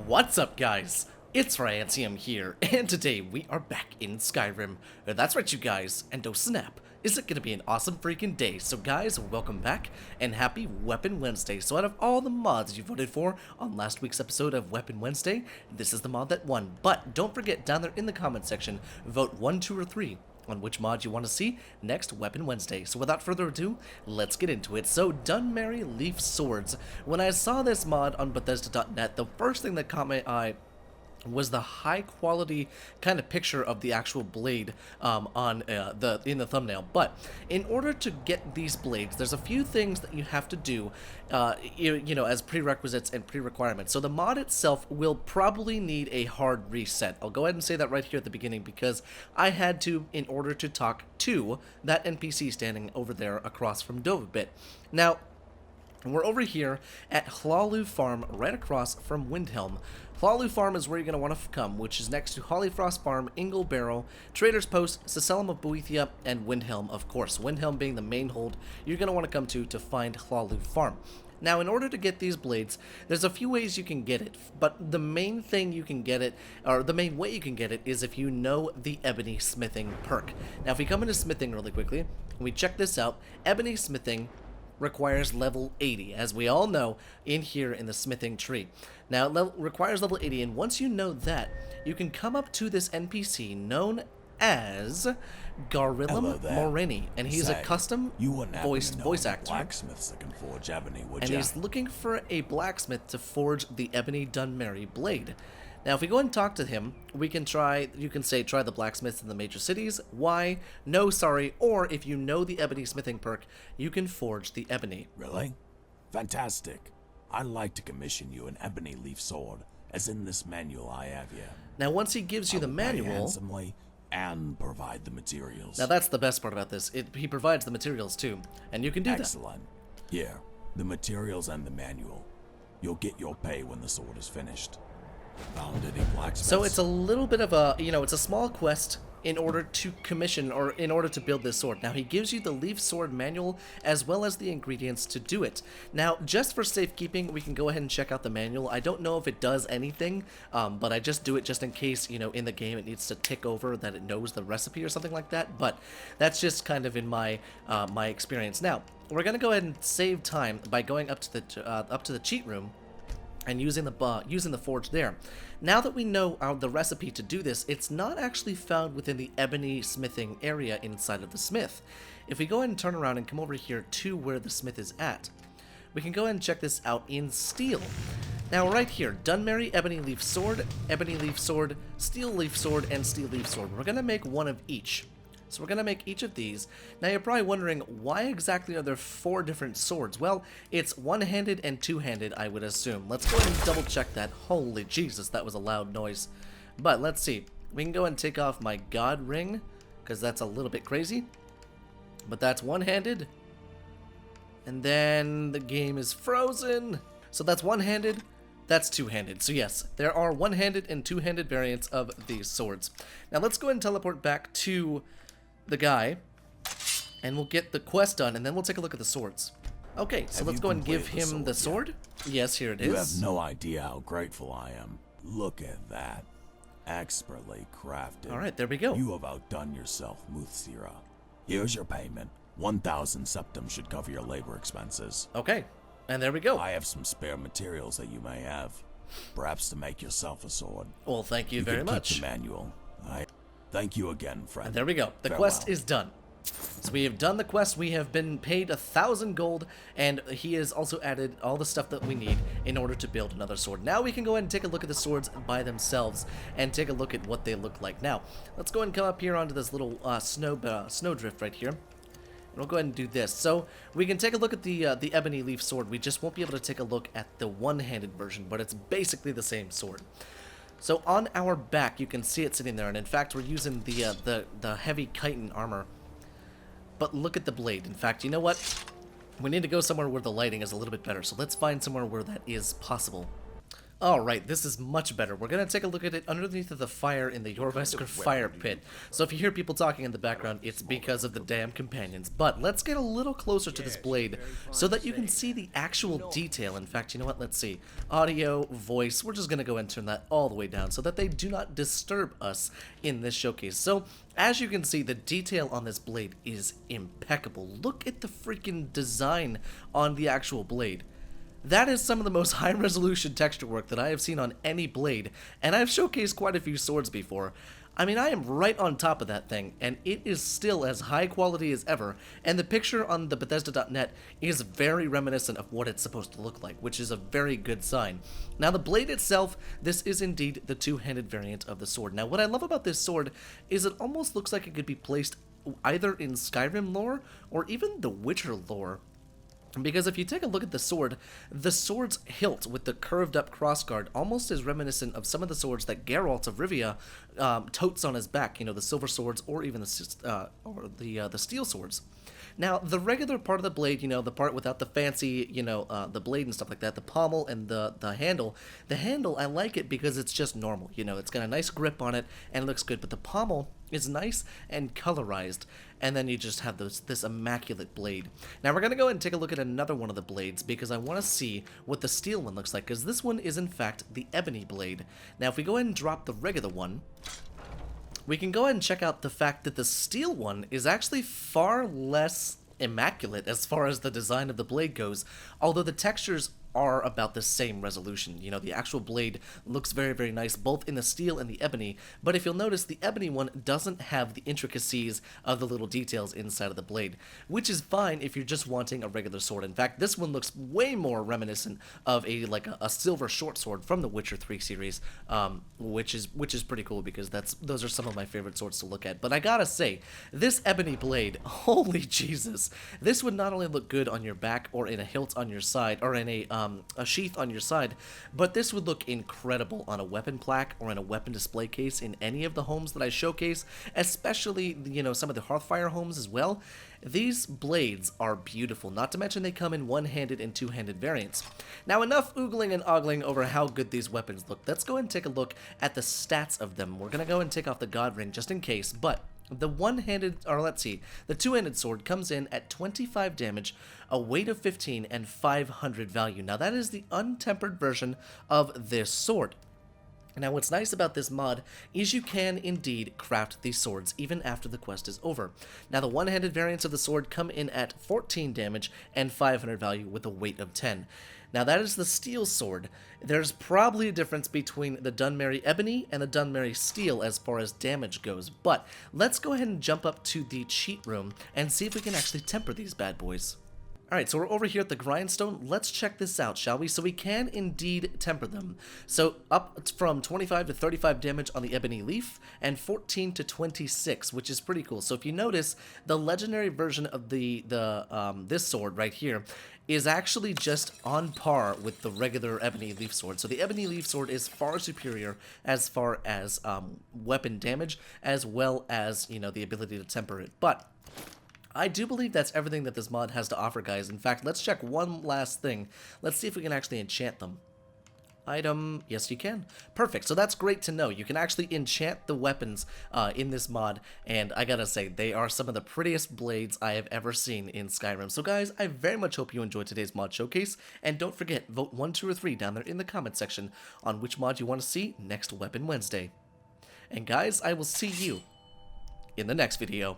What's up, guys? It's Ragnarok here, and today we are back in Skyrim. That's right, you guys, and oh snap, is it gonna be an awesome freaking day? So guys, welcome back, and happy Weapon Wednesday. So out of all the mods you voted for on last week's episode of Weapon Wednesday, this is the mod that won. But don't forget, down there in the comment section, vote 1, 2, or 3 on which mod you want to see next Weapon Wednesday. So without further ado, let's get into it. So DUNMERI Leaf Swords. When I saw this mod on Bethesda.net, the first thing that caught my eye was the high quality kind of picture of the actual blade in the thumbnail. But in order to get these blades, there's a few things that you have to do you know, as prerequisites and pre-requirements. So the mod itself will probably need a hard reset. I'll go ahead and say that right here at the beginning because I had to in order to talk to that NPC standing over there across from Dovebit. Now, we're over here at Hlaalu Farm, right across from Windhelm. Hlaalu Farm is where you're going to want to come, which is next to Hollyfrost Farm, Ingle Barrow, Trader's Post, Sacellum of Boethia, and Windhelm, of course. Windhelm being the main hold you're going to want to come to find Hlaalu Farm. Now, in order to get these blades, there's a few ways you can get it, but the main thing you can get it, or the main way you can get it, is if you know the Ebony smithing perk. Now, if we come into smithing really quickly, and we check this out, Ebony smithing requires level 80, as we all know in here in the smithing tree. Now it requires level 80, and once you know that, you can come up to this NPC known as Garilum Morini, and he's a custom voice actor. Blacksmiths that can forge ebony, would and ya? He's looking for a blacksmith to forge the Ebony DUNMERI blade. Now, if we go and talk to him, we can try, you can say, try the blacksmiths in the major cities, why, no, sorry, or if you know the Ebony smithing perk, you can forge the ebony. Really? Fantastic. I'd like to commission you an ebony leaf sword, as in this manual I have here. Now, once he gives you the manual, handsomely and provide the materials. Now, that's the best part about this. He provides the materials, too, and you can do Excellent. Here, the materials and the manual. You'll get your pay when the sword is finished. Found any blacksmiths? So it's a little bit of a, you know, it's a small quest in order to commission, or in order to build this sword. Now, he gives you the leaf sword manual as well as the ingredients to do it. Now, just for safekeeping, we can go ahead and check out the manual. I don't know if it does anything, but I just do it just in case, you know, in the game it needs to tick over that it knows the recipe or something like that. But that's just kind of in my my experience. Now, we're gonna go ahead and save time by going up to the cheat room and using the forge there. Now that we know the recipe to do this, it's not actually found within the ebony smithing area inside of the smith. If we go ahead and turn around and come over here to where the smith is at, we can go ahead and check this out in steel. Now right here, DUNMERI Ebony Leaf Sword, Steel Leaf Sword, and Steel Leaf Sword. We're gonna make one of each. So we're going to make each of these. Now you're probably wondering, why exactly are there 4 different swords? Well, it's one-handed and two-handed, I would assume. Let's go ahead and double check that. Holy Jesus, that was a loud noise. But let's see. We can go ahead and take off my god ring, because that's a little bit crazy. But that's one-handed. And then the game is frozen. So that's one-handed. That's two-handed. So yes, there are one-handed and two-handed variants of these swords. Now let's go ahead and teleport back to the guy, and we'll get the quest done, and then we'll take a look at the swords. Okay, so let's go and give him the sword. Yes, here it is. You have no idea how grateful I am. Look at that. Expertly crafted. Alright, there we go. You have outdone yourself, Muthsira. Here's your payment. 1,000 septum should cover your labor expenses. Okay, and there we go. I have some spare materials that you may have. Perhaps to make yourself a sword. Well, thank you very much. Keep the manual. Thank you again, friend. And there we go. The quest is done. So we have done the quest. We have been paid 1,000 gold, and he has also added all the stuff that we need in order to build another sword. Now we can go ahead and take a look at the swords by themselves and take a look at what they look like. Now, let's go ahead and come up here onto this little snowdrift right here. And we'll go ahead and do this. So we can take a look at the Ebony Leaf Sword. We just won't be able to take a look at the one-handed version, but it's basically the same sword. So on our back, you can see it sitting there, and in fact, we're using the heavy chitin armor. But look at the blade. In fact, you know what? We need to go somewhere where the lighting is a little bit better, so let's find somewhere where that is possible. Alright, this is much better. We're going to take a look at it underneath of the fire in the Jorvesker fire pit. So if you hear people talking in the background, it's because of the damn companions. But let's get a little closer to this blade so that you can see the actual detail. In fact, you know what? Let's see. Audio, voice, we're just going to go and turn that all the way down so that they do not disturb us in this showcase. So as you can see, the detail on this blade is impeccable. Look at the freaking design on the actual blade. That is some of the most high-resolution texture work that I have seen on any blade, and I've showcased quite a few swords before. I mean, I am right on top of that thing, and it is still as high quality as ever, and the picture on the Bethesda.net is very reminiscent of what it's supposed to look like, which is a very good sign. Now, the blade itself, this is indeed the two-handed variant of the sword. Now, what I love about this sword is it almost looks like it could be placed either in Skyrim lore or even the Witcher lore. Because if you take a look at the sword's hilt with the curved up crossguard almost is reminiscent of some of the swords that Geralt of Rivia totes on his back, you know, the silver swords or even the steel swords. Now, the regular part of the blade, you know, the part without the fancy, you know, the blade and stuff like that, the pommel and the handle, I like it because it's just normal, you know, it's got a nice grip on it and it looks good, but the pommel is nice and colorized, and then you just have this immaculate blade. Now we're going to go ahead and take a look at another one of the blades because I want to see what the steel one looks like, because this one is in fact the ebony blade. Now if we go ahead and drop the regular one, we can go ahead and check out the fact that the steel one is actually far less immaculate as far as the design of the blade goes, although the textures are about the same resolution. You know, the actual blade looks very, very nice, both in the steel and the ebony, but if you'll notice, the ebony one doesn't have the intricacies of the little details inside of the blade, which is fine if you're just wanting a regular sword. In fact, this one looks way more reminiscent of a silver short sword from the Witcher 3 series, which is pretty cool because those are some of my favorite swords to look at. But I gotta say, this ebony blade, holy Jesus, this would not only look good on your back or in a hilt on your side, or in a sheath on your side, but this would look incredible on a weapon plaque or in a weapon display case in any of the homes that I showcase, especially, you know, some of the Hearthfire homes as well. These blades are beautiful, not to mention they come in one-handed and two-handed variants. Now, enough oogling and ogling over how good these weapons look. Let's go ahead and take a look at the stats of them. We're going to go and take off the God Ring just in case, but the the two-handed sword comes in at 25 damage, a weight of 15, and 500 value. Now that is the untempered version of this sword. Now what's nice about this mod is you can indeed craft these swords even after the quest is over. Now the one-handed variants of the sword come in at 14 damage and 500 value with a weight of 10. Now that is the steel sword. There's probably a difference between the DUNMERI Ebony and the DUNMERI Steel as far as damage goes, but let's go ahead and jump up to the cheat room and see if we can actually temper these bad boys. Alright, so we're over here at the Grindstone. Let's check this out, shall we? So we can indeed temper them. So up from 25 to 35 damage on the Ebony Leaf, and 14 to 26, which is pretty cool. So if you notice, the legendary version of this sword right here is actually just on par with the regular Ebony Leaf Sword. So the Ebony Leaf Sword is far superior as far as weapon damage, as well as, you know, the ability to temper it. But I do believe that's everything that this mod has to offer, guys. In fact, let's check one last thing. Let's see if we can actually enchant them. Item, yes you can. Perfect, so that's great to know. You can actually enchant the weapons in this mod, and I gotta say, they are some of the prettiest blades I have ever seen in Skyrim. So guys, I very much hope you enjoyed today's mod showcase, and don't forget, vote 1, 2, or 3 down there in the comment section on which mod you want to see next Weapon Wednesday. And guys, I will see you in the next video.